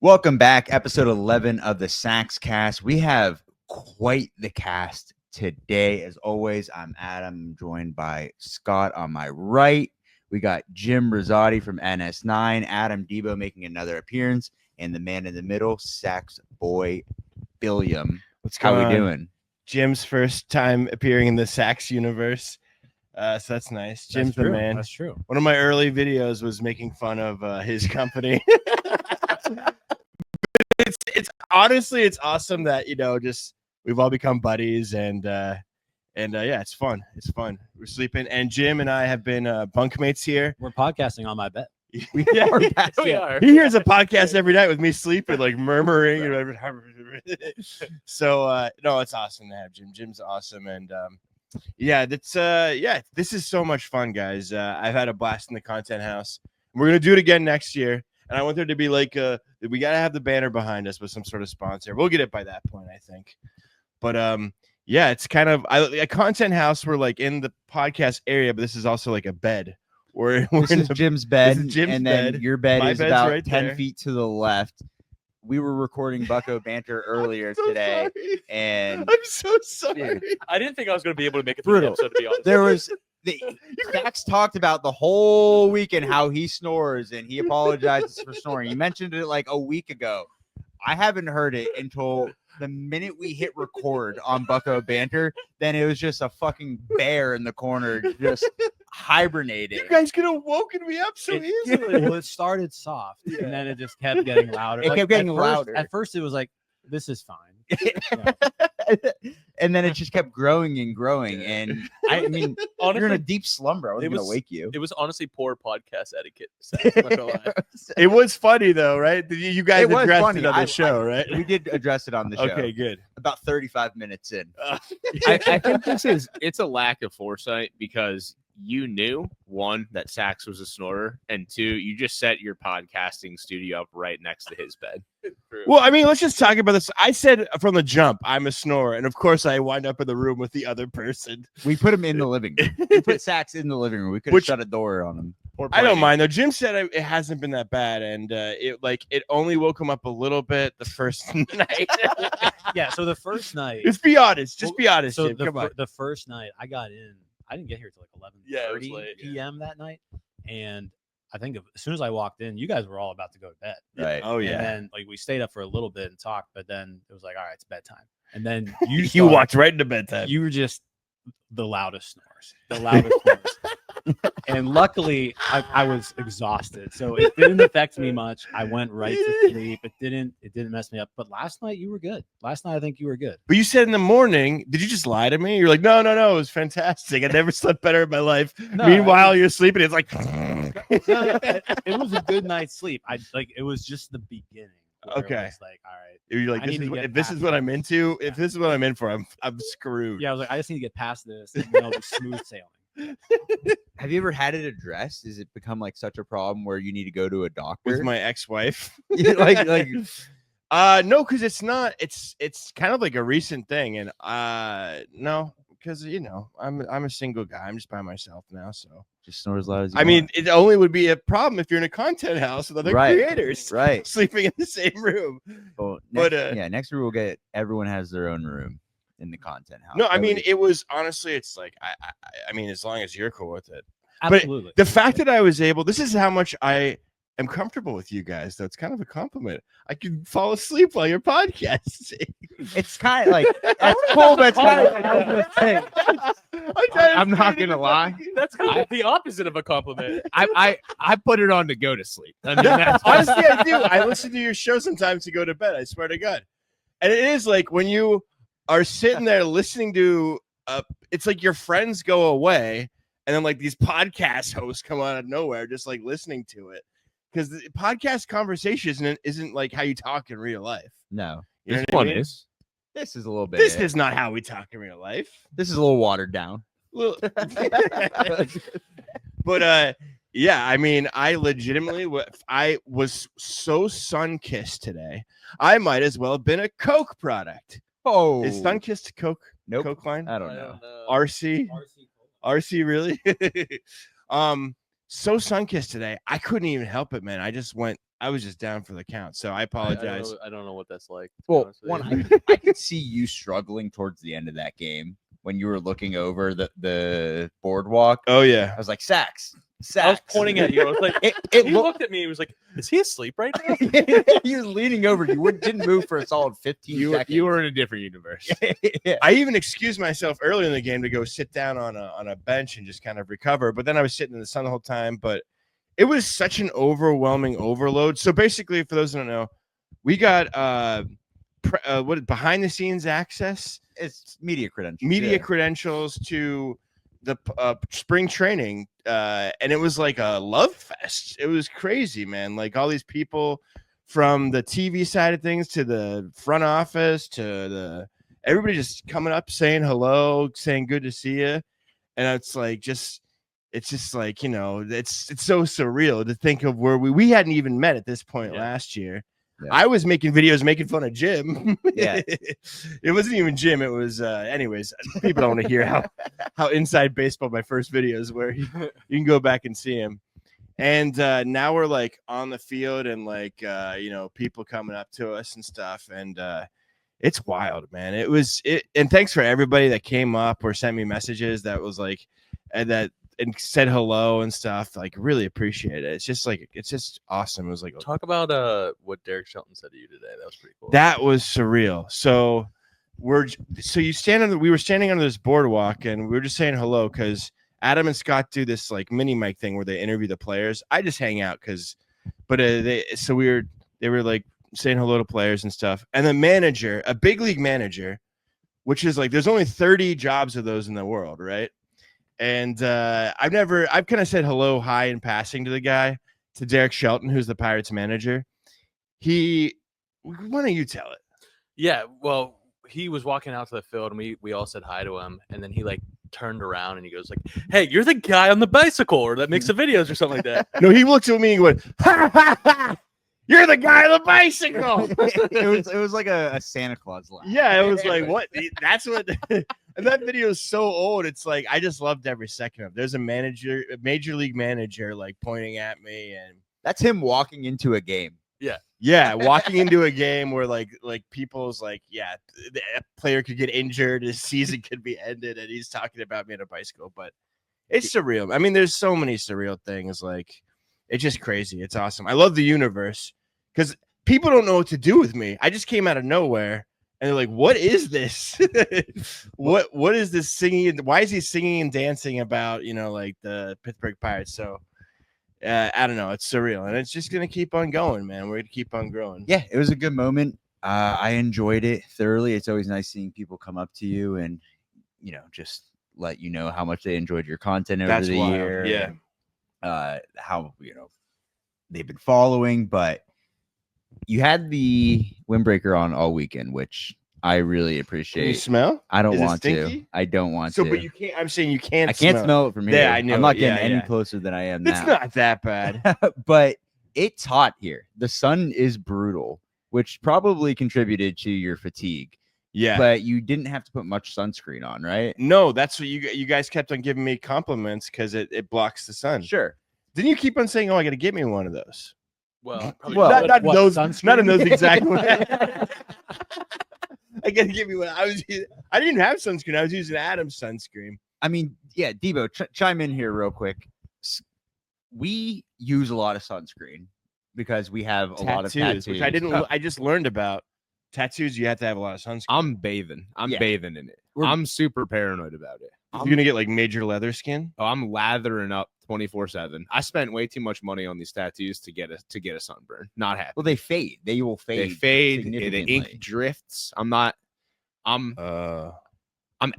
Welcome back, episode 11 of the Sax Cast. We have quite the cast today. As always, I'm Adam, joined by Scott on my right. We got Jim Rosati from NS9, Adam Debo making another appearance, and the man in the middle, Saxboy Billiam. How we doing? Jim's first time appearing in the Sax universe. So that's nice. Jim's the man. That's true. One of my early videos was making fun of his company. It's honestly, it's awesome that just we've all become buddies and yeah, it's fun. It's fun. We're sleeping, and Jim and I have been bunkmates here. We're podcasting on my bed. We are. He hears a podcast every night with me sleeping, like murmuring. So no, it's awesome to have Jim. Jim's awesome, and yeah, this is so much fun, guys. I've had a blast in the content house. We're gonna do it again next year. And I want there to be like we gotta have the banner behind us with some sort of sponsor. We'll get it by that point, I think. But yeah, it's kind of a content house. We're like in the podcast area, but this is also like a bed. This is Jim's bed, and then bed. your bed My is bed's about right 10 there. feet to the left. We were recording Bucko Banter earlier today, and I'm so sorry. I didn't think I was going to be able to make it through the episode, to be honest. there was Sax talked about the whole weekend how he snores, and he apologizes for snoring. He mentioned it like a week ago. I haven't heard it until the minute we hit record on Bucko Banter. Then it was just a fucking bear in the corner, just hibernating. You guys could have woken me up so easily. Well, it started soft, and then it just kept getting louder. It kept getting at louder. At first, it was like, "This is fine," And then it just kept growing and growing. And I mean, Honestly, you're in a deep slumber. I wasn't going to wake you. It was honestly poor podcast etiquette. I'm not gonna lie. It was funny though, right? You guys It was addressed funny. it on the show, right? We did address it on the show. Okay, good. About 35 minutes in. I think it's a lack of foresight because you knew, one, that Sax was a snorer, and two, you just set your podcasting studio up right next to his bed. Well, I mean, let's just talk about this. I said from the jump, I'm a snorer, and of course, I wind up in the room with the other person. We put him in the living room. We put Sax in the living room. We could have shut a door on him. I don't mind though. Jim said it hasn't been that bad, and it only woke him up a little bit the first night. Yeah. So the first night, Just be honest. Just be honest, So Jim. Come on. the first night, I got in. I didn't get here till like 11:30 Yeah, it was late, p.m. that night, and I think as soon as I walked in, you guys were all about to go to bed. Right. Oh yeah. And then like we stayed up for a little bit and talked, but then it was like, all right, it's bedtime. And then You started- walked right into bedtime. You were just the loudest snores. The loudest snores. And luckily, I was exhausted, so it didn't affect me much. I went right to sleep. It didn't mess me up. But last night you were good. Last night I think you were good. But you said in the morning, did you just lie to me? You're like, no, it was fantastic. I never slept better in my life. No, Meanwhile, you're sleeping. It's like, It was a good night's sleep. It was just the beginning. where it Okay. was like, all right. you're like, I this need is to what, get if this is past what that. I'm into. If Yeah. this is what I'm in for, I'm screwed. Yeah, I was like, I just need to get past this, and then I'll be smooth sailing. Have you ever had it addressed? Has it become like such a problem where you need to go to a doctor? With my ex-wife. like No, because it's not. It's kind of like a recent thing, and no, because I'm a single guy. I'm just by myself now, so. just snore as loud as you I mean, want. it only would be a problem if you're in a content house with other Right. creators Right. sleeping in the same room. Well, but, next year we'll get everyone has their own room in the content house. No, I That mean, would- it was honestly, it's like I mean, as long as you're cool with it. Absolutely. The fact that I was able, this is how much I am comfortable with you guys. Though it's kind of a compliment. I can fall asleep while you're podcasting. it's kind of like that's cool, but it's kind of I'm not gonna lie. That's kind of the opposite of a compliment. I put it on to go to sleep. I mean, that's Honestly, I do. I listen to your show sometimes to go to bed. I swear to God. And it is like when you are sitting there listening to, it's like your friends go away, and then like these podcast hosts come out of nowhere, just like listening to it. Because the podcast conversation isn't like how you talk in real life. no. You know this what I one mean? is. This is a little bit. This is not how we talk in real life. This is a little watered down. Little- But yeah, I mean, I legitimately I was so sun-kissed today. I might as well have been a Coke product. Oh, Is sun-kissed a Coke? nope. Coke line? I don't know. RC? RC, really? So sun-kissed today. I couldn't even help it, man. I I was just down for the count. So I I apologize. don't know what that's like. to be Well, honest with one, you. I could see you struggling towards the end of that game when you were looking over the boardwalk. Oh yeah. I was like, Sax. I was pointing at you. I was like, It he looked. looked at me. He was like, "Is he asleep right now?" He was leaning over. You didn't move for a solid 15 seconds. You were in a different universe. Yeah. I even excused myself early in the game to go sit down on a bench and just kind of recover. But then I was sitting in the sun the whole time. But it was such an overwhelming overload. So basically, for those who don't know, we got what behind the scenes access, It's media credentials. media yeah. credentials to the spring training, and it was like a love fest. It was crazy, man. Like all these people from the TV side of things to the front office to everybody just coming up saying hello, saying good to see you, and it's just like, you know, it's so surreal to think of where we hadn't even met at this point last year. Yeah. I was making videos making fun of Jim. Yeah. It wasn't even Jim. It was anyways, people don't want to hear how inside baseball my first videos were. You can go back and see him. And now we're like on the field and like you know, people coming up to us and stuff. And it's wild, man. And thanks for everybody that came up or sent me messages that was like and said hello and stuff. Like, really appreciate it. It's just awesome. It was like, Talk about what Derek Shelton said to you today. That was pretty cool. that was surreal. So we were standing under this boardwalk and we were just saying hello because Adam and Scott do this like mini mic thing where they interview the players. I just hang out they were like saying hello to players and stuff. And the manager, a big league manager, which is like, there's only 30 jobs of those in the world, right? And I've kind of said hello, hi in passing to the guy, to Derek Shelton, who's the Pirates manager. Why don't you tell it? Yeah, well, he was walking out to the field and we all said hi to him, and then he like turned around and he goes like, "Hey, you're the guy on the bicycle or that makes the videos or something like that." No, he looked at me and went, "Ha ha ha! You're the guy on the bicycle." it was like a Santa Claus laugh. Yeah, it was like, what? That's what. And that video is so old. It's like I just loved every second of it. There's a major league manager, like pointing at me, and That's him walking into a game. yeah, walking into a game where like people's like, yeah, the player could get injured, his season could be ended, and he's talking about me on a bicycle. But it's surreal. I mean, there's so many surreal things. Like, it's just crazy. It's awesome. I love the universe because people don't know what to do with me. I just came out of nowhere. And they're like, what is this? what is this singing? Why is he singing and dancing about, you know, like the Pittsburgh Pirates? So I don't know. It's surreal. And it's just going to keep on going, man. We're going to keep on growing. Yeah, it was a good moment. I enjoyed it thoroughly. It's always nice seeing people come up to you and, you know, just let you know how much they enjoyed your content over That's the wild. year. Yeah. And, how, you know, they've been following, but you had the windbreaker on all weekend, which I really Can you appreciate. smell? I don't Is it want to. stinky? I don't want So, to. but you can't. I'm saying you can't. I can't smell it from here. Yeah, I knew I'm not it. getting Yeah, any yeah. closer than I am It's now. not that bad. But it's hot here. The sun is brutal, which probably contributed to your fatigue. Yeah. But you didn't have to put much sunscreen on, right? No, that's what you guys kept on giving me compliments because it blocks the sun. Sure. Didn't you keep on saying, "Oh, I got to get me one of those"? Well, probably Well, should. not what, those, sunscreen? not in those exact ways. I got to give me one. I didn't have sunscreen. I was using Adam's sunscreen. I mean, yeah, Debo, chime in here real quick. We use a lot of sunscreen because we have a lot of tattoos, which I didn't. I just learned about tattoos. You have to have a lot of sunscreen. I'm bathing. I'm Yeah. bathing in it. We're- I'm super paranoid about it. You're gonna get like major leather skin. Oh, I'm lathering up 24/7. I spent way too much money on these tattoos to get a sunburn. Not happy. Well, they fade. They will fade. They fade. The significantly. ink drifts. I'm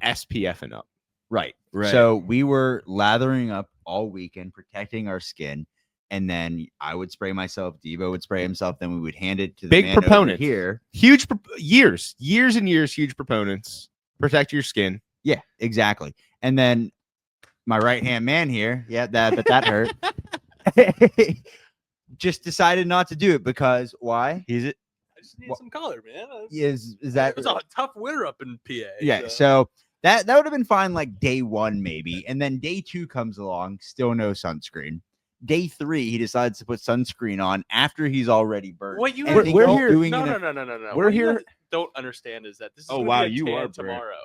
SPFing up. Right. Right. So we were lathering up all weekend, protecting our skin. And then I would spray myself. Debo would spray himself. Then we would hand it to the Big man over proponent here. Huge years and years. Huge proponents. Protect your skin. Yeah, exactly. And then my right-hand man here, that hurt. Just decided not to do it because why? He's it. I just need some color, man. Is that It was a tough winter up in PA. yeah? So that would have been fine like day one maybe, and then day two comes along, still no sunscreen. day 3, he decides to put sunscreen on after he's already burned. What you And guys thinks we're he's here- doing no, it no, in no, no, no, no. We're What you here- guys don't understand is that this is Oh, gonna wow, be a you tan are, Bert. tomorrow.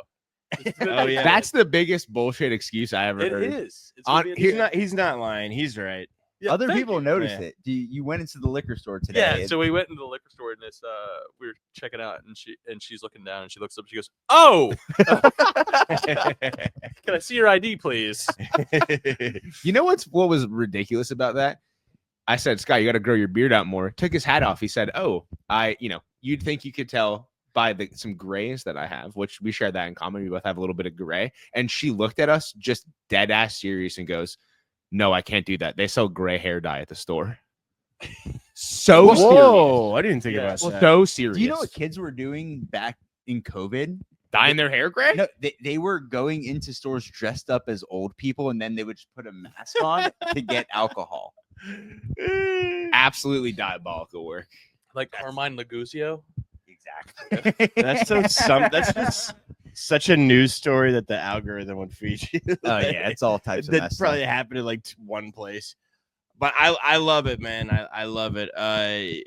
Oh, yeah. That's the biggest bullshit excuse I ever It heard. is. It's gonna On- be a He's tan. not. He's not lying. He's right. Yeah, Other thank people you. noticed Yeah. it. You went into the liquor store today. Yeah, and- so we went into the liquor store and it's we were checking out and she's looking down and she looks up, she goes, "Oh, can I see your ID, please?" You know what was ridiculous about that? I said, Scott, you got to grow your beard out more. Took his hat off. He said, "Oh, you'd think you could tell by some grays that I have," which we share that in common. We both have a little bit of gray. And she looked at us just dead ass serious and goes, "No, I can't do that. They sell gray hair dye at the store." So Whoa! I didn't think Yeah. about serious. that. So serious. Do you know what kids were doing back in COVID? Dyeing their hair gray? No, they were going into stores dressed up as old people, and then they would just put a mask on to get alcohol. Absolutely diabolical work. Like Carmine Laguzio. Exactly. That's That's just such a news story that the algorithm would feed you. Oh yeah, it's all types of That mess. probably happened in like one place, but I love it, man. I love it. I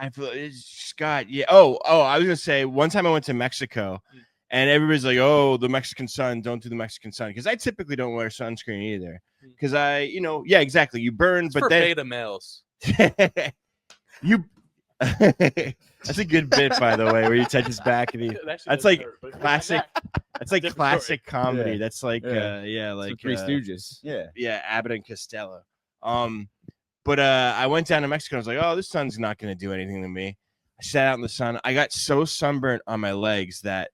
feel Scott. Yeah. Oh. I was gonna say one time I went to Mexico, and everybody's like, "Oh, the Mexican sun. Don't do the Mexican sun," because I typically don't wear sunscreen either. Because yeah, exactly. You burn, It's but for then beta males. you. That's a good bit, by the way, where you touch his back and he. That's like classic. That's like Different classic comedy. Yeah. That's like Yeah. like Three Stooges. Yeah. Abbott and Costello. But I went down to Mexico. I was like, oh, this sun's not going to do anything to me. I sat out in the sun. I got so sunburnt on my legs that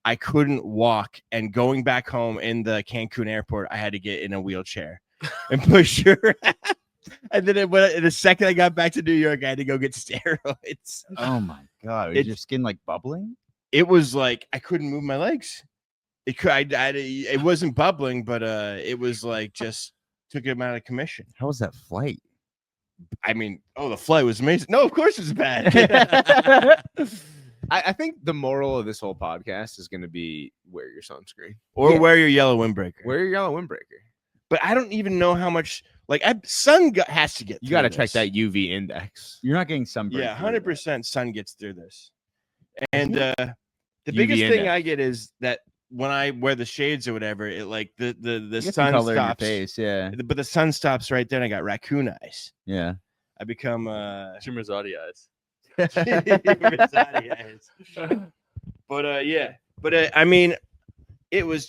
I couldn't walk. And going back home in the Cancun airport, I had to get in a wheelchair and push her. And then the second I got back to New York, I had to go get steroids. Oh my god, is your skin like bubbling? It was like I couldn't move my legs. It wasn't bubbling, but it was like just took him out of commission. How was that flight? I mean, the flight was amazing. No, of course it's bad. I think the moral of this whole podcast is going to be wear your sunscreen Or wear your yellow windbreaker. wear your yellow windbreaker. But I don't even know how much. Like, sun has to get. You got to through check this. that UV index. You're not getting sunburned. Yeah, through that. 100% sun gets through this. And the UV biggest thing index. I get is that when I wear the shades or whatever, it like the You get some sun color in your stops. face. Yeah, But the sun stops right there, and I got raccoon eyes. yeah. I become Jim Rosati eyes. But yeah. But I mean, it was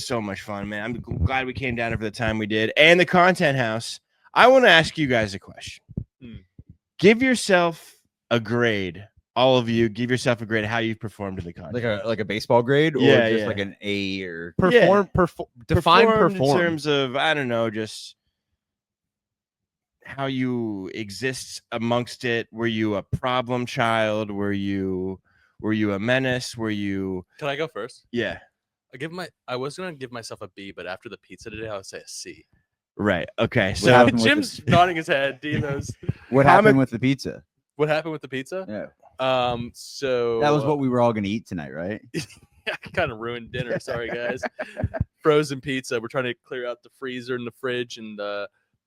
so much fun, man. I'm glad we came down here for the time we did. And the content house. I want to ask you guys a question. Give yourself a grade. All of you, give yourself a grade how you performed in the content. Like a baseball grade, or Yeah, just yeah. like an A or Define Performed perform. in terms of, I don't know, just how you exist amongst it. Were you a problem child? Were you a menace? Were you Can I go first? yeah. I was gonna give myself a B, but after the pizza today, I would say a C. Right. Okay. What So happened with Jim's nodding his head. D knows what Comic- happened with the pizza? what happened with the pizza. Yeah, So that was what we were all gonna eat tonight, right? I kind of ruined dinner. Sorry, guys. Frozen pizza. We're trying to clear out the freezer and the fridge, and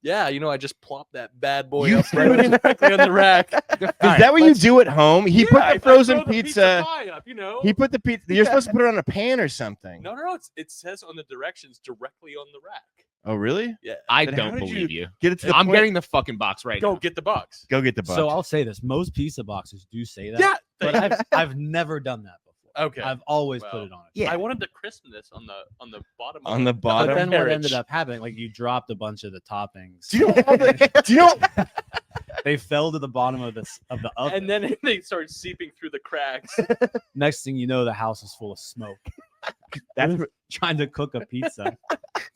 yeah, I just plopped that bad boy You up threw it in- directly on the rack. is that what you do at home? He put Yeah, the I frozen throw the pizza. high up, He put the pizza. You're supposed to put it on a pan or something. No. It says on the directions directly on the rack. Oh, really? Yeah. I Then how don't did believe you. Get it to the I'm point- getting the fucking box right Go now. get the box. Go get the box. So I'll say this: most pizza boxes do say that. Yeah. but thank you. I've never done that before. Okay. I've always put Well, it on it. Yeah. I wanted the crispness on the bottom. On the But bottom. then what carriage. ended up happening, like you dropped a bunch of the toppings. Do you know all the? Do you know? They fell to the bottom of the oven. And then they started seeping through the cracks. Next thing you know, the house is full of smoke. That's trying to cook a pizza.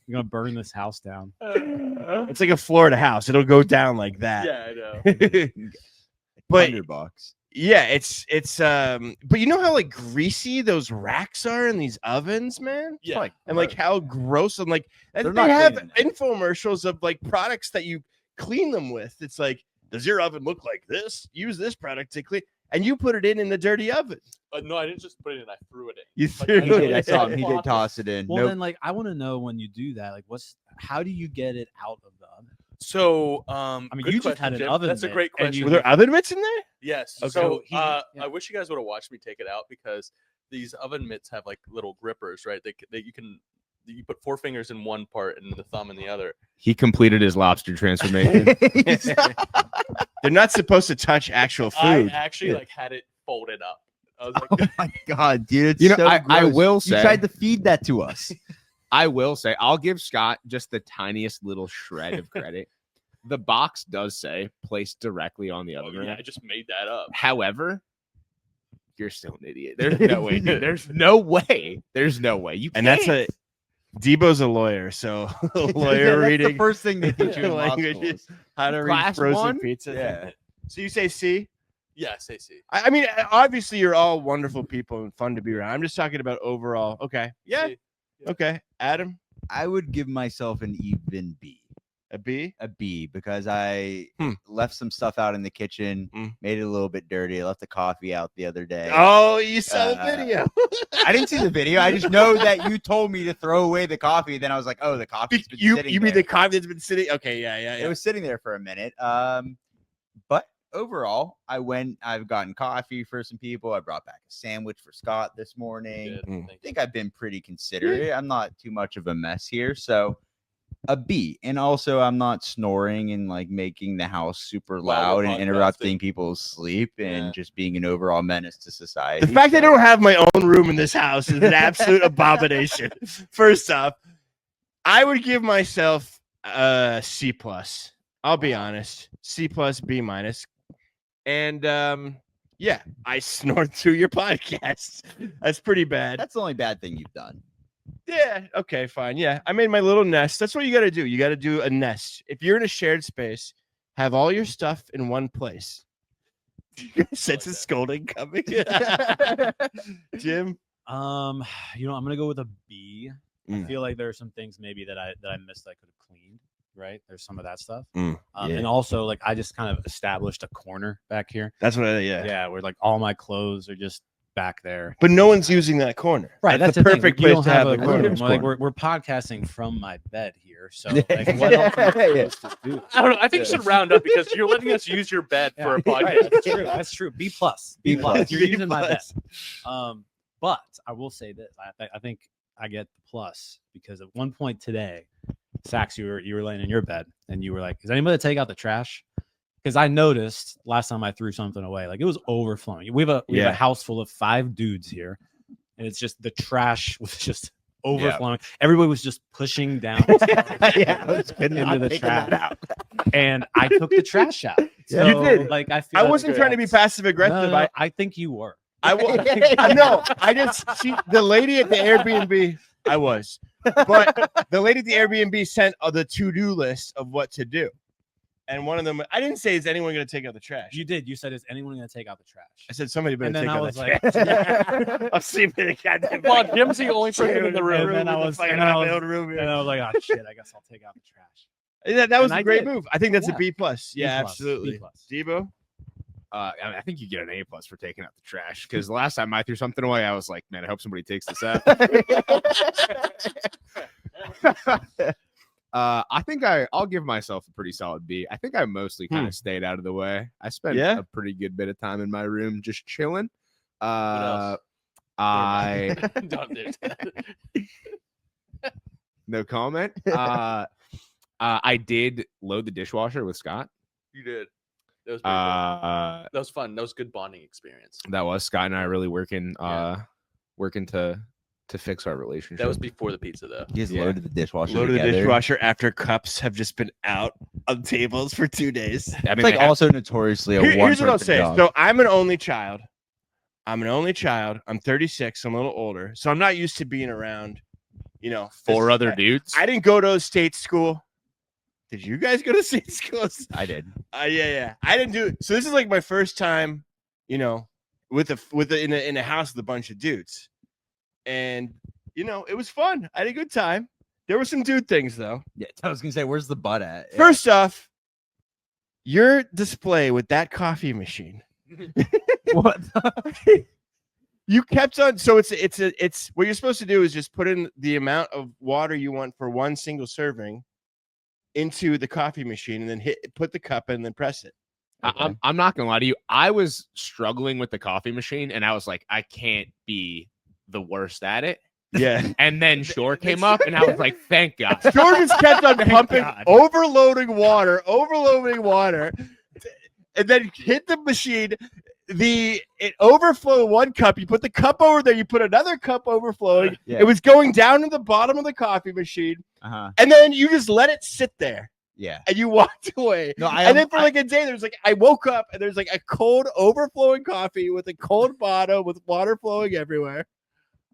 You're gonna burn this house down. It's like a Florida house. It'll go down like that. Yeah, I know. But Thunderbox. yeah, it's but you know how like greasy those racks are in these ovens, man? Yeah. And like how gross and like and They're they not have cleaning them. infomercials of like products that you clean them with. It's like, does your oven look like this? Use this product to clean. and you put it in the dirty oven. No, I didn't just put it in. I threw it in. You Like, threw I it He in. did. I saw him. Yeah. He did toss it in. Well, Nope. then, like, I want to know when you do that, like, how do you get it out of the oven? So, I mean, good you just question, had an Jim. oven That's a mitt, great and question. you- Were there oven mitts in there? Yes. Okay. So, yeah. I wish you guys would have watched me take it out because these oven mitts have like little grippers, right? You put 4 fingers in one part and the thumb in the other. He completed his lobster transformation. They're not supposed to touch actual I food. actually Yeah. like had it folded up. I was Oh like, my god, dude! It's You know, so I gross. will You say- tried to feed that to us. I will say, I'll give Scott just the tiniest little shred of credit. The box does say placed directly on the oh, oven. yeah, I just made that up. However, you're still an idiot. There's no way, dude. There's no way. There's no way. You And that's can't. Debo's a lawyer, so lawyer That's reading the first thing they teach you in law languages. schools. How to read Class frozen one? pizza. Yeah. So you say C? Yeah, Stacey. I mean, obviously you're all wonderful people and fun to be around. I'm just talking about overall. Okay. Yeah. C. Okay. Adam, I would give myself an even B. a B. A B because I Hmm. left some stuff out in the kitchen, Mm. made it a little bit dirty. I left the coffee out the other day. Oh, you saw the Uh, video. I didn't see the video. I just know that you told me to throw away the coffee. Then I was like, oh, the coffee's been You sitting mean the there. coffee that's been sitting? Okay. Yeah. It was sitting there for a minute. But overall, I've gotten coffee for some people. I brought back a sandwich for Scott this morning. Good. Mm. I think I've been pretty considerate. I'm not too much of a mess here. So a B. And also I'm not snoring and like making the house super While we're loud and podcasting. interrupting people's sleep and Yeah. just being an overall menace to society. The fact that I So- don't have my own room in this house is an absolute abomination. First off, I would give myself a C plus. I'll be honest, C plus, B minus, and yeah, I snored through your podcast. That's pretty bad. That's the only bad thing you've done. Yeah. Okay. Fine. Yeah. I made my little nest. That's what you got to do. You got to do a nest. If you're in a shared space, have all your stuff in one place. Sense of that. scolding coming. Jim. You know, I'm gonna go with a B. I Mm. feel like there are some things maybe that I missed that I could have cleaned. Right, there's some of that stuff. Yeah. And also, like, I just kind of established a corner back here. That's what yeah. Yeah, where like all my clothes are just back there. But no one's using that corner. Right, that's the the perfect thing. Like, place to have the a corner. room. Like, we're podcasting from my bed here, so like, what else am I Yeah. supposed to do? I don't know. I think you should round up because you're letting us use your bed for a Yeah, podcast. right, that's true. That's true. B plus. B plus. You're B using my bed. plus. But I will say this: I think I get the plus because at one point today, Sax, you were laying in your bed and you were like, "Is anybody take out the trash?" Because I noticed last time I threw something away, like it was overflowing. We have Yeah. a house full of 5 dudes here, and it's just the trash was just overflowing. Everybody was just pushing down Yeah, I was good into not the taking that trash, out. and I took the trash out. Yeah. You did. Like I feel I that's wasn't good. trying to be passive aggressive. No, I think you were. I will. No, I just see the lady at the Airbnb. I was, but the lady at the Airbnb sent the to-do list of what to do, and one of them. I didn't say, "Is anyone going to take out the trash?" You did. You said, "Is anyone going to take out the trash?" I said somebody better And then take I out was the like, trash. I'm sleeping in a goddamn. Come on, Jim's the only person in the room. And then I was, Fucking and I my was, own room and here. I was like, "Oh shit! I guess I'll take out the trash." That was and a I great did. move. I think that's a Yeah. B plus. Yeah, B plus, absolutely. B plus. Debo. I think you get an A plus for taking out the trash. Because the last time I threw something away, I was like, man, I hope somebody takes this out. I think I'll give myself a pretty solid B. I think I mostly kind of stayed out of the way. I spent Yeah? a pretty good bit of time in my room just chilling. else? I Don't do that. no comment. I did load the dishwasher with Scott. You did. That was pretty cool. That That was fun. That was a good bonding experience. was Scott and I really working Yeah. working to fix our relationship. That was before the pizza, though. You just Yeah. loaded the dishwasher. Loaded the together. dishwasher after cups have just been out on tables for 2 days. I It's mean, like they have- also notoriously a Here's what I'll one-person say. job. So I'm an only child. I'm 36. I'm a little older, so I'm not used to being around. 4 this- other dudes. I didn't go to a state school. Did you guys go to state schools? I did. Yeah. I didn't do it. So this is like my first time, in a house with a bunch of dudes, and it was fun. I had a good time. There were some dude things though. Yeah, I was gonna say, where's the butt at? Yeah. First off, your display with that coffee machine What? You kept on. So it's what you're supposed to do is just put in the amount of water you want for one single serving into the coffee machine, and then put the cup in and then press it. Okay. I'm not gonna lie to you. I was struggling with the coffee machine, and I was like, I can't be the worst at it. Yeah. And then Shore came up, and I was like, thank God. George just kept on pumping, God. overloading water, and then hit the machine. It overflowed one cup. You put the cup over there. You put another cup overflowing. Yeah. It was going down to the bottom of the coffee machine, Uh-huh. and then you just let it sit there, Yeah. and you walked away. No, And then for like a day, there's like I woke up and there's like a cold, overflowing coffee with a cold bottom with water flowing everywhere.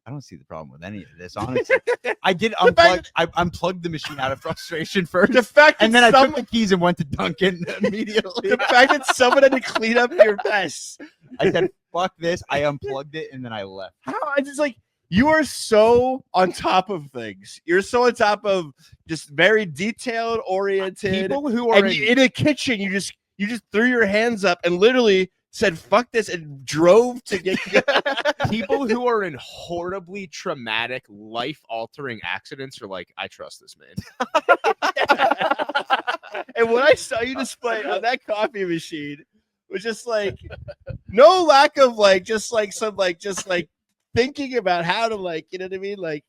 I don't see the problem with any of this, honestly. I did fact unplug. I unplugged the machine out of frustration first, The fact that and then I took the keys and went to Dunkin' immediately. the fact that someone had to clean up your mess. I said, "Fuck this!" I unplugged it and then I left. How I just like you are so on top of things. You're so on top of just very detailed oriented. People who are And in a kitchen, you just threw your hands up and literally said "fuck this" and drove to get. people who are in horribly traumatic, life-altering accidents are like, I trust this man. And when I saw you display on that coffee machine, was just like no lack of like just like some like just like thinking about how to like you know what I mean like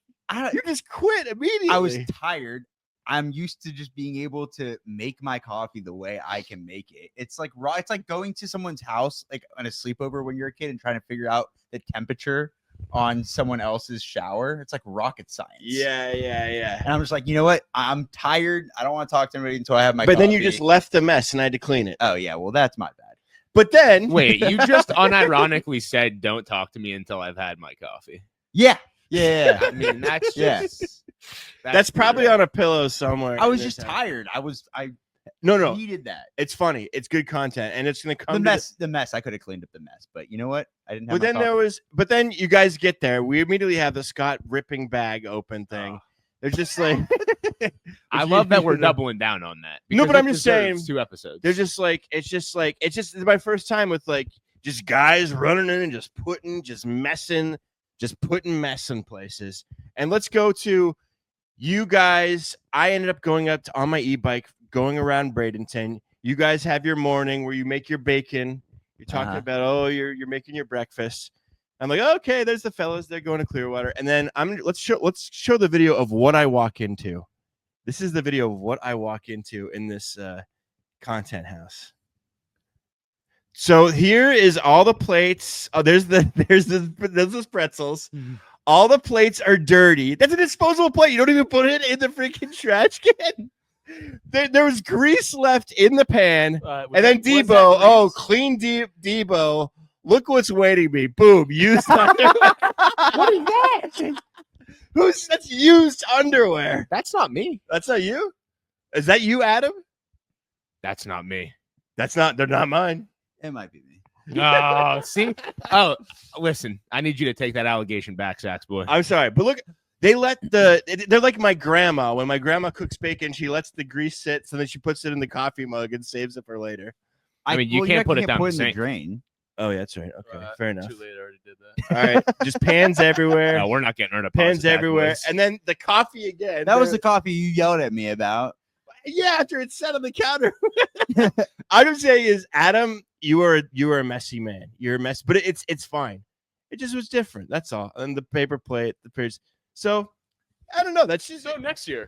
you just quit immediately. I was tired. I'm used to just being able to make my coffee the way I can make it. It's like raw. It's like going to someone's house, like on a sleepover when you're a kid, and trying to figure out the temperature on someone else's shower. It's like rocket science. yeah. And I'm just like, you know what? I'm tired. I don't want to talk to anybody until I have my. But then you coffee. just left the mess and I had to clean it. Oh yeah, well that's my bad. But then Wait, you just unironically said, don't talk to me until I've had my coffee. Yeah. I mean, that's Yeah. just... that's probably on a pillow somewhere. I was in just this house. tired. I No. needed that. It's funny. It's good content, and it's gonna come. The mess. I could have cleaned up the mess, but you know what? I didn't have. But then But then you guys get there. We immediately have the Scott ripping bag open thing. They're just like. I love that we're doubling down on that. No, but because I'm it just saying- deserves 2 episodes. They're just like it's my first time with like just guys running in and just putting mess in places. And let's go to you guys. I ended up going up on my e-bike, going around Bradenton. You guys have your morning where you make your bacon. You're talking Uh-huh. about you're making your breakfast. I'm like, okay, there's the fellas. They're going to Clearwater, and then let's show the video of what I walk into. This is the video of what I walk into in this content house. So here is all the plates. Oh, there's the pretzels. All the plates are dirty. That's a disposable plate. You don't even put it in the freaking trash can. There was grease left in the pan. And then Debo, clean Debo. Look what's waiting me. Boom, used underwear. What is that? That's used underwear? That's not me. That's not you? Is that you, Adam? That's not me. They're not mine. It might be me. Oh, see? Oh, listen, I need you to take that allegation back, Saxboy. I'm sorry, but look, they're like my grandma. When my grandma cooks bacon, she lets the grease sit, so then she puts it in the coffee mug and saves it for later. I mean, you can't put it down the in the sink. drain. Oh, yeah, that's right. Okay, fair enough. Too late. I already did that. All right, just pans everywhere. No, we're not getting rid of Pans pasta, everywhere, boys. and then the coffee again. That was the coffee you yelled at me about. Yeah, after it's set on the counter. I'm just saying is Adam, you are a messy man. You're a mess, but it's fine. It just was different. That's all. And the paper plate, the pairs. So I don't know. That's just So next year.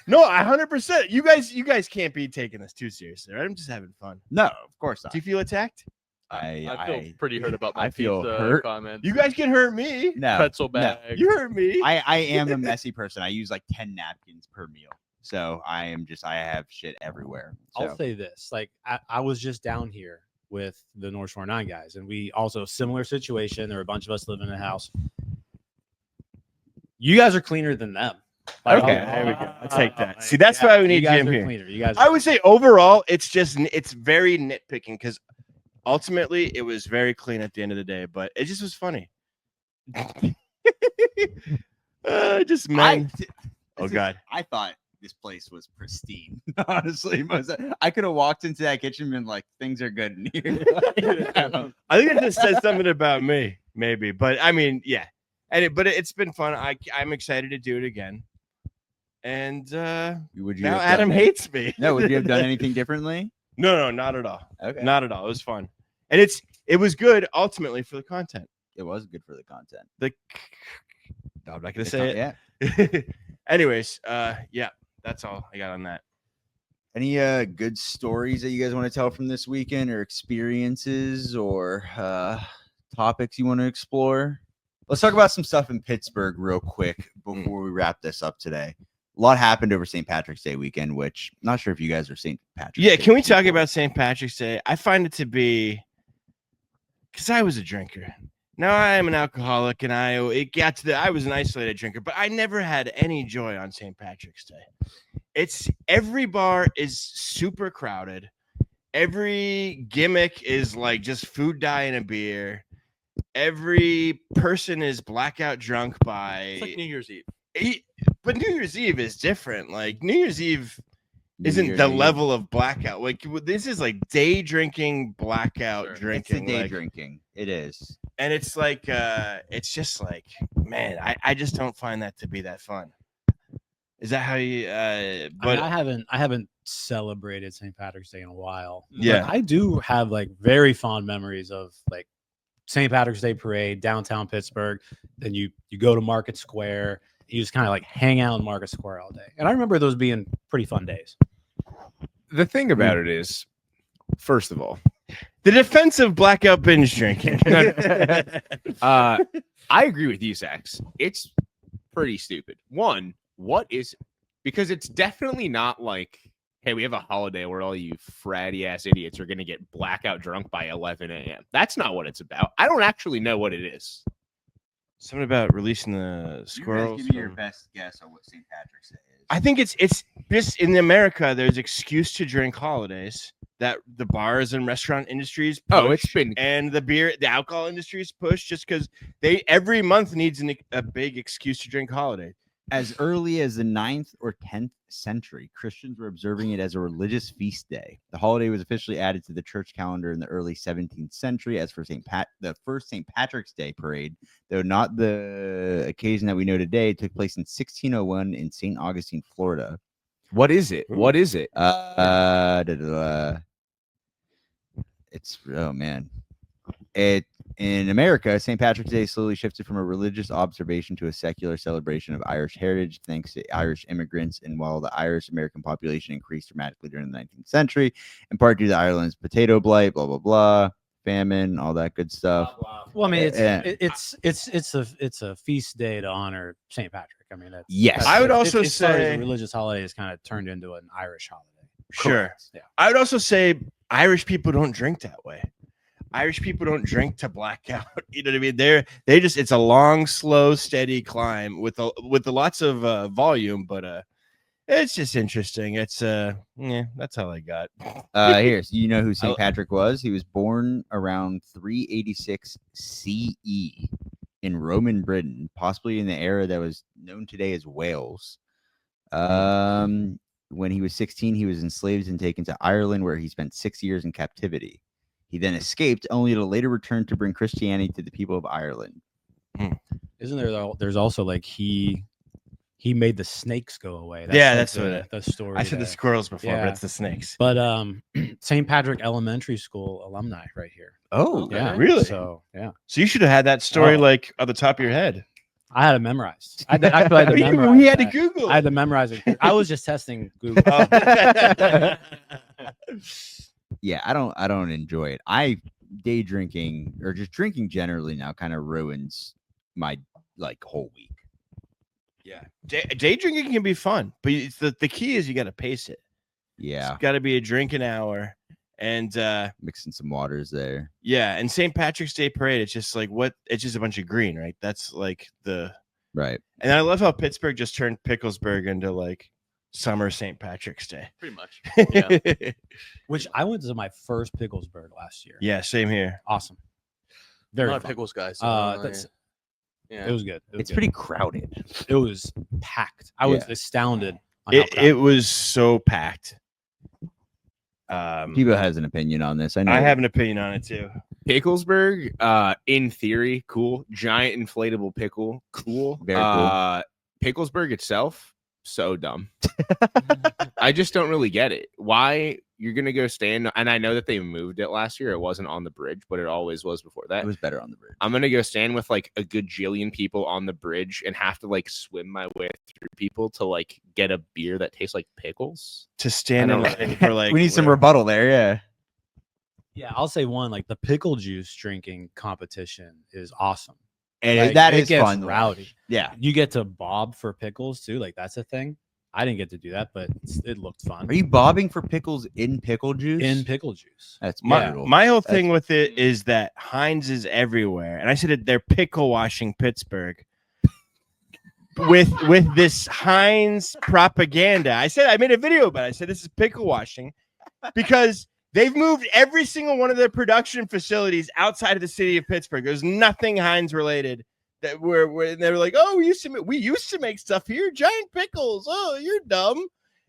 no, 100%. You guys can't be taking this too seriously. Right? I'm just having fun. No, of course not. Do you feel attacked? I feel pretty hurt about my I feel pizza hurt. comments. You guys can hurt me. No, Pretzel no. bag. You hurt me. I am a messy person. I use like 10 napkins per meal. So I have shit everywhere. So. I'll say this: like I was just down here with the North Shore 9 guys, and we also similar situation. There were a bunch of us living in a house. You guys are cleaner than them. Okay, there we go. I'll take that. See, that's why we need you guys Jim are here. cleaner. You guys. I would say overall, it's very nitpicking because ultimately it was very clean at the end of the day, but it just was funny. Just men. Oh God. I thought this place was pristine. Honestly, I could have walked into that kitchen and been like, things are good in here. I think it just says something about me, maybe. But I mean, yeah. But it's been fun. I'm excited to do it again. And Would you now have Adam done that? hates me. No, would you have done anything differently? No, not at all. Okay. Not at all. It was fun. And it was good ultimately for the content. It was good for the content. No, I'm not gonna say it. Yeah. Anyways, yeah, that's all I got on that. Any good stories that you guys want to tell from this weekend, or experiences, or topics you want to explore? Let's talk about some stuff in Pittsburgh real quick before we wrap this up today. A lot happened over St. Patrick's Day weekend, which I'm not sure if you guys are St. Patrick's Yeah, Day can we talk people. about St. Patrick's Day? I find it to be because I was a drinker. Now I am an alcoholic, and I was an isolated drinker, but I never had any joy on St. Patrick's Day. Every bar is super crowded. Every gimmick is like just food dye and a beer. Every person is blackout drunk by It's like New Year's Eve. but New Year's Eve is different. Like New Year's Eve New isn't Year's the Eve. level of blackout. Like this is like day drinking, blackout Sure. It's drinking. the day like, drinking. It is. and it's like it's just like, man, I just don't find that to be that fun. Is that how you but I mean, I haven't celebrated St. Patrick's Day in a while. but Yeah. I do have like very fond memories of like St. Patrick's Day parade downtown Pittsburgh. Then you go to Market Square. You just kind of like hang out in Market Square all day. And I remember those being pretty fun days. The thing about it is, first of all, the defense of blackout binge drinking. I agree with you, Sax. It's pretty stupid. One, because it's definitely not like, hey, we have a holiday where all you fratty ass idiots are going to get blackout drunk by 11 a.m. That's not what it's about. I don't actually know what it is. Something about releasing the squirrels. Give me your best guess on what St. Patrick's Day is. I think it's just in America. There's excuse to drink holidays that the bars and restaurant industries push, Oh, it's been and the alcohol industries push just because they every month needs a big excuse to drink holiday. As early as the 9th or 10th century, Christians were observing it as a religious feast day. The holiday was officially added to the church calendar in the early 17th century as for the first St. Patrick's Day parade, though not the occasion that we know today, took place in 1601 in St. Augustine, Florida. What is it? What is it? It's oh man. In America, St. Patrick's Day slowly shifted from a religious observation to a secular celebration of Irish heritage, thanks to Irish immigrants. And while the Irish American population increased dramatically during the 19th century, in part due to Ireland's potato blight, blah blah blah, famine, all that good stuff. Well, I mean, Yeah. it's a feast day to honor St. Patrick. I mean, Yes. I would also as far as say- a religious holiday is kind of turned into an Irish holiday. Sure. Yeah. I would also say Irish people don't drink that way. Irish people don't drink to blackout. You know what I mean? It's a long, slow, steady climb with lots of volume, but it's just interesting. It's that's all I got. Here's you know who St. Patrick was? He was born around 386 CE in Roman Britain, possibly in the era that was known today as Wales. When he was 16, he was enslaved and taken to Ireland, where he spent 6 years in captivity. He then escaped, only to later return to bring Christianity to the people of Ireland. Isn't there? There's also like he made the snakes go away. Yeah, like that's the story. I said the there. squirrels before, Yeah. but it's the snakes. But St. Patrick Elementary School alumni right here. Oh, Yeah, really? So yeah, So you should have had that story Oh. like on the top of your head. I had it memorized. I actually had to memorize. We had to that. Google. I had to memorize it. I was just testing Google. Oh. yeah. I don't enjoy it. Day drinking or just drinking generally now kind of ruins my like whole week. Yeah, day drinking can be fun, but it's the key is you got to pace it. Yeah, It's got to be a drink an hour, and mixing some waters there. yeah, and St. Patrick's Day parade. It's just like it's just a bunch of green, right? That's like Right. and I love how Pittsburgh just turned Picklesburg into like summer St. Patrick's Day. Pretty much. Yeah, Which I went to my first Picklesburg last year. yeah, same here. Awesome. I'm Very not a fun. pickles guy. So That's yeah. It was good. It's pretty crowded. It was packed. I was astounded on how It crowded was so packed. People has an opinion on this. I know. I have an opinion on it too. Picklesburg, in theory, cool. Giant inflatable pickle, cool. Very cool. Picklesburg itself, so dumb. I just don't really get it. Why you're gonna go stand? And I know that they moved it last year. It wasn't on the bridge, but it always was before that. It was better on the bridge. I'm gonna go stand with like a gajillion people on the bridge and have to like swim my way through people to like get a beer that tastes like pickles. To stand I in know, line for like we need some whatever. rebuttal there. Yeah. Yeah, I'll say one, like the pickle juice drinking competition is awesome. And Like, that it is gets fun. rowdy. Yeah. You get to bob for pickles too. Like that's a thing. I didn't get to do that, but it looked fun. Are you bobbing for pickles in pickle juice? in pickle juice? That's My, brutal. my whole That's- thing with it is that Heinz is everywhere, and I said that they're pickle washing Pittsburgh with this Heinz propaganda. I made a video about it. I said this is pickle washing because they've moved every single one of their production facilities outside of the city of Pittsburgh. There's nothing Heinz related that where they were like, oh, we used to make stuff here, giant pickles. Oh, you're dumb.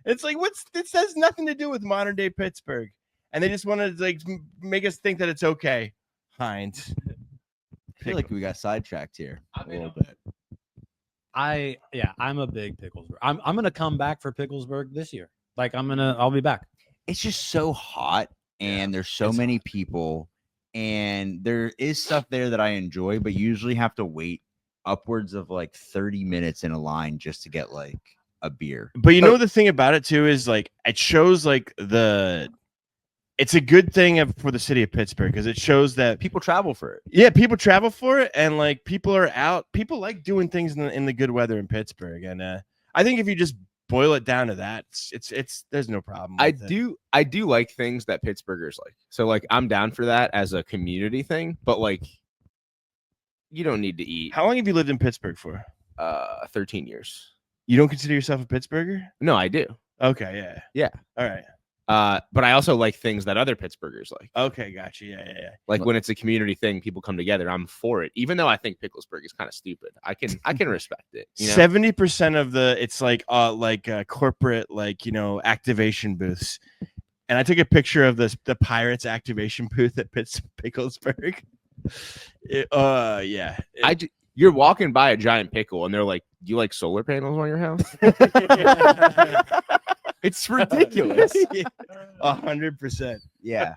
It's like this has nothing to do with modern day Pittsburgh, and they just wanted to like make us think that it's okay. Heinz. I feel like we got sidetracked here I a mean, little bit. I'm a big Picklesburg. I'm gonna come back for Picklesburg this year. Like I'll be back. It's just so hot, and there's so it's many people, and there is stuff there that I enjoy, but you usually have to wait upwards of like 30 minutes in a line just to get like a beer. But you know the thing about it too is like it shows like it's a good thing for the city of Pittsburgh because it shows that People travel for it. yeah, people travel for it, and like people are out. People like doing things in the good weather in Pittsburgh, and I think if you just boil it down to that, it's there's no problem. I with it. do like things that Pittsburghers like. So like I'm down for that as a community thing, but like you don't need to eat How long have you lived in Pittsburgh for? 13 years. You don't consider yourself a Pittsburgher? No, I do. Okay, yeah, Yeah. All right. But I also like things that other Pittsburghers like. Okay, gotcha. Yeah. Like when it's a community thing, people come together. I'm for it, even though I think Picklesburg is kind of stupid. I can respect it. You know? 70% of it's like corporate activation booths, and I took a picture of the Pirates activation booth at Picklesburg. Yeah. You're walking by a giant pickle, and they're like, "Do you like solar panels on your house?" It's ridiculous. 100%. Yeah.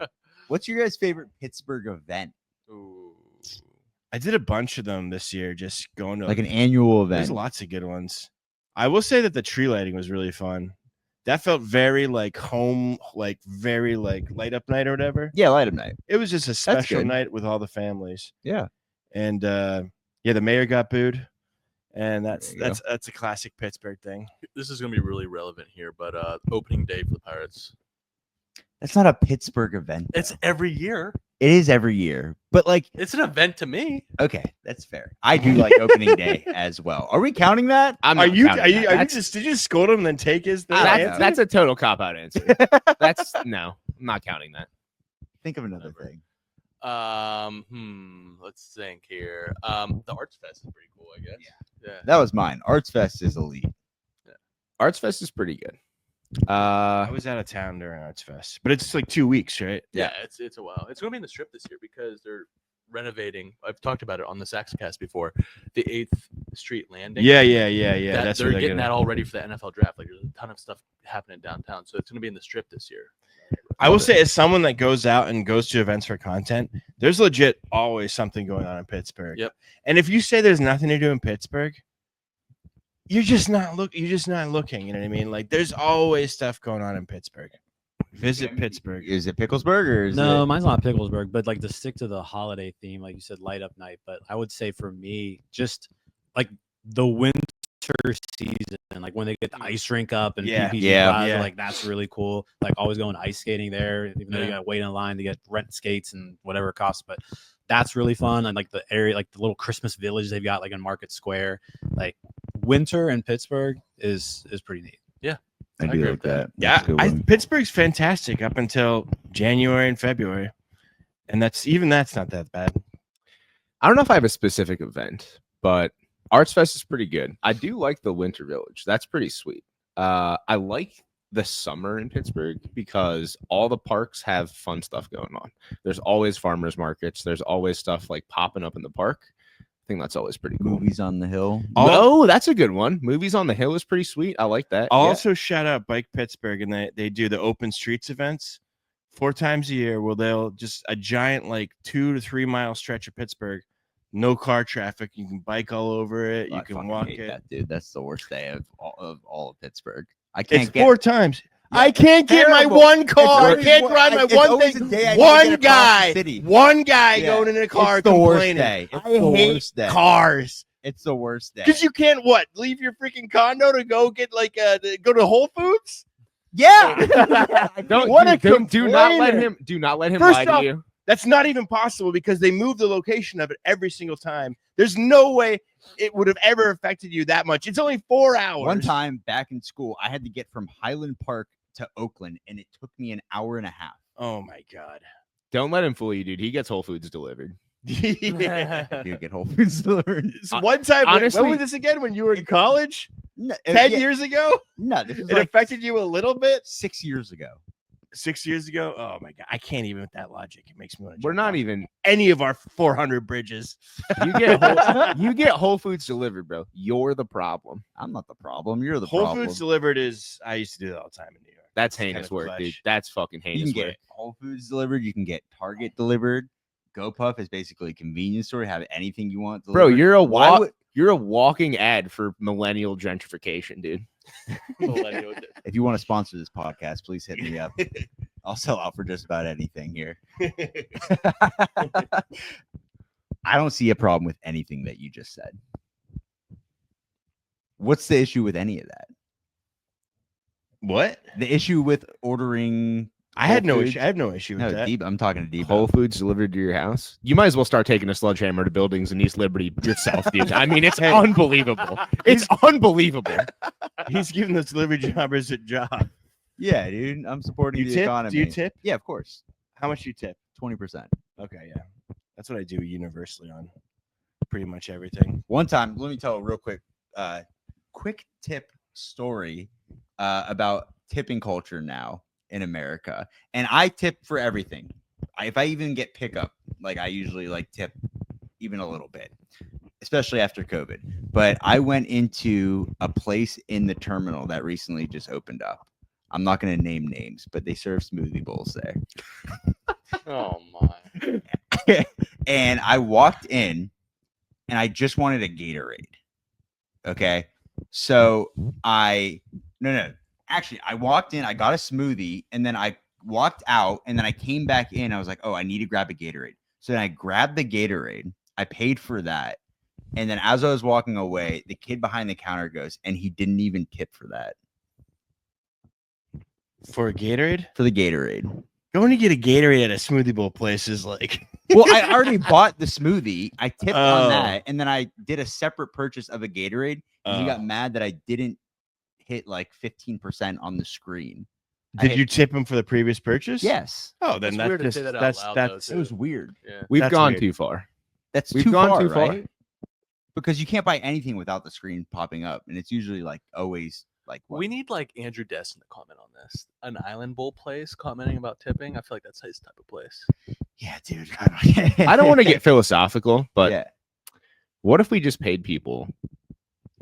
What's your guys' favorite Pittsburgh event? Ooh. I did a bunch of them this year, just going to Like an annual There's event. lots of good ones. I will say that the tree lighting was really fun. That felt very like home, like very like light up night or whatever. Yeah, light up night. It was just a special good. night with all the families. Yeah. And yeah, the mayor got booed, and There you go. that's a classic Pittsburgh thing. This is gonna be really relevant here, but opening day for the Pirates. That's not a Pittsburgh event. It's though. every year. It is every year. But like, It's an event to me. okay, that's fair. I do like opening day as well. Are we counting that? I'm Are not you counting that. That's- just did you just scold him and then take his thing? that's a total cop out answer. That's no, I'm not counting that. Think of another thing. Let's think here. The Arts Fest is pretty cool, I guess. Yeah. That was mine. Arts Fest is elite. Arts Fest is pretty good. I was out of town during Arts Fest, but it's like 2 weeks, right? Yeah, it's a while. It's gonna be in the Strip this year because they're renovating. I've talked about it on the Saxcast before. The 8th Street Landing. Yeah. That- That's they're where getting gonna- that all ready for the NFL draft. Like there's a ton of stuff happening downtown, so it's gonna be in the Strip this year. I will say, as someone that goes out and goes to events for content, there's legit always something going on in Pittsburgh. Yep. And if you say there's nothing to do in Pittsburgh, you're just not looking. You know what I mean? Like there's always stuff going on in Pittsburgh. Visit Pittsburgh. Is it Picklesburg or is No, it? mine's not Picklesburg, but like to stick to the holiday theme, like you said, light up night. But I would say for me, just like the winter season, like when they get the ice rink up and Yeah. PPG Yeah. Plaza, Yeah. like that's really cool. Like always going ice skating there, even though you Yeah. gotta wait in line to get rent skates and whatever it costs. But that's really fun. And like the area, like the little Christmas village they've got like in Market Square. Like winter in Pittsburgh is pretty neat. I I do agree like with that. that. That's a good one. Pittsburgh's fantastic up until January and February, and that's not that bad. I don't know if I have a specific event, but Arts Fest is pretty good. I do like the Winter Village. That's pretty sweet. I like the summer in Pittsburgh because all the parks have fun stuff going on. There's always farmers markets. There's always stuff like popping up in the park. I think that's always pretty cool. Movies on the hill. Oh, that's a good one. Movies on the Hill is pretty sweet. I like that. I'll Yeah. also shout out Bike Pittsburgh, and they do the open streets events 4 times a year where they'll just a giant like 2 to 3 mile stretch of Pittsburgh, no car traffic. You can bike all over it. I You can fucking walk hate it. that, dude. That's the worst day of all of Pittsburgh. I It's can't get 4 times. Yeah, I can't get my terrible. one car. I always can't one- drive my it's one always thing. a day I can't One get across the guy. city. One guy Yeah. going in a car It's the worst complaining. day. It's I the hate worst day. cars. It's the worst day. Because you can't leave your freaking condo to go get like go to Whole Foods. Yeah. Don't What a do not let complainer. him First lie off, to you. That's not even possible because they move the location of it every single time. There's no way it would have ever affected you that much. It's only 4 hours. One time back in school, I had to get from Highland Park to Oakland, and it took me an hour and a half. Oh my god. Don't let him fool you, dude. He gets Whole Foods delivered. Yeah. You get Whole Foods delivered. One time, honestly- when was this again? When you were in college? No, 10 yeah, years ago? No, this was It like affected you a little bit? 6 years ago. 6 years ago? Oh my god. I can't even with that logic. It makes me want to We're not even. any of our 400 bridges. You get Whole Foods delivered, bro. You're the problem. I'm not the problem. You're the Whole problem. Foods delivered is I used to do that all the time in New York. That's It's heinous kind of work, clutch. dude. That's fucking You heinous can work. get Whole Foods delivered. You can get Target delivered. GoPuff is basically a convenience store. Have anything you want Bro, delivered. you're a Why would- you're a walking ad for millennial gentrification, dude. If you want to sponsor this podcast, please hit me up. I'll sell out for just about anything here. I don't see a problem with anything that you just said. What's the issue with any of that? What? The issue with ordering. I had Whole no Foods? issue. I have no issue with No, that. Deep. I'm talking to Deep. Whole Foods delivered to your house. You might as well start taking a sledgehammer to buildings in East Liberty yourself, dude. I mean, it's unbelievable. It's unbelievable. He's giving the delivery jobbers a job. Yeah, dude. I'm supporting You the tip? economy. Do you tip? Yeah, of course. How much do you tip? 20%. Okay, yeah. That's what I do universally on pretty much everything. One time, let me tell a real quick tip story about tipping culture now in America. And I tip for everything. If I even get pickup, like I usually like tip even a little bit, especially after COVID. But I went into a place in the terminal that recently just opened up. I'm not going to name names, but they serve smoothie bowls there. Oh my. And I walked in and I just wanted a Gatorade. Okay. So actually, I walked in, I got a smoothie, and then I walked out, and then I came back in. I was like, oh, I need to grab a Gatorade. So then I grabbed the Gatorade. I paid for that. And then as I was walking away, the kid behind the counter goes, and he didn't even tip for that, For a Gatorade? for the Gatorade. Going to get a Gatorade at a smoothie bowl place is like Well, I already bought the smoothie. I tipped on Oh. that, and then I did a separate purchase of a Gatorade. And he got mad that I didn't hit like 15% on the screen. Did you tip him for the previous purchase? Yes. Oh, then It's that's weird to just, say that out that's loud, though, that's It was weird. Yeah. We've That's gone weird. too far. That's We've too gone far, too far. right? Because you can't buy anything without the screen popping up, and it's usually like always like what? We need like Andrew Destin to comment on this. An Island Bowl place commenting about tipping. I feel like that's his type of place. Yeah, dude. I don't want to get philosophical, but yeah. what if we just paid people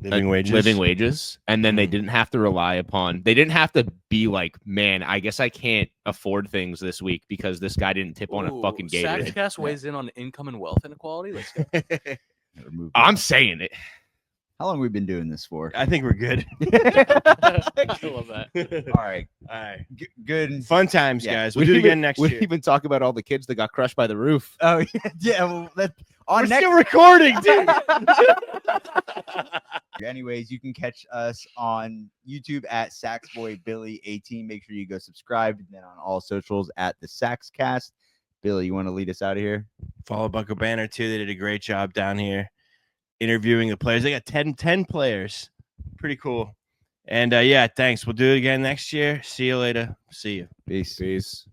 living wages. living wages, and then they Mhm. didn't have to rely upon, they didn't have to be like, man, I guess I can't afford things this week because this guy didn't tip on a Ooh, fucking Gatorade. Saxcast weighs in on income and wealth inequality. Let's go. Remove I'm that. saying it. How long have we been doing this for? I think we're good. I love that. All right. All right. Good. Fun times, Yeah. guys. We'll do it again next We year. didn't even talk about all the kids that got crushed by the roof. Oh yeah. Yeah. Well, on We're next. still recording, dude. Anyways, you can catch us on YouTube at Saxboy Billy 18. Make sure you go subscribe, and then on all socials at the Saxcast. Billy, you want to lead us out of here? Follow Bucko Banner too. They did a great job down here interviewing the players. They got 10 players. Pretty cool. And yeah, thanks. We'll do it again next year. See you later. See you. Peace. Peace.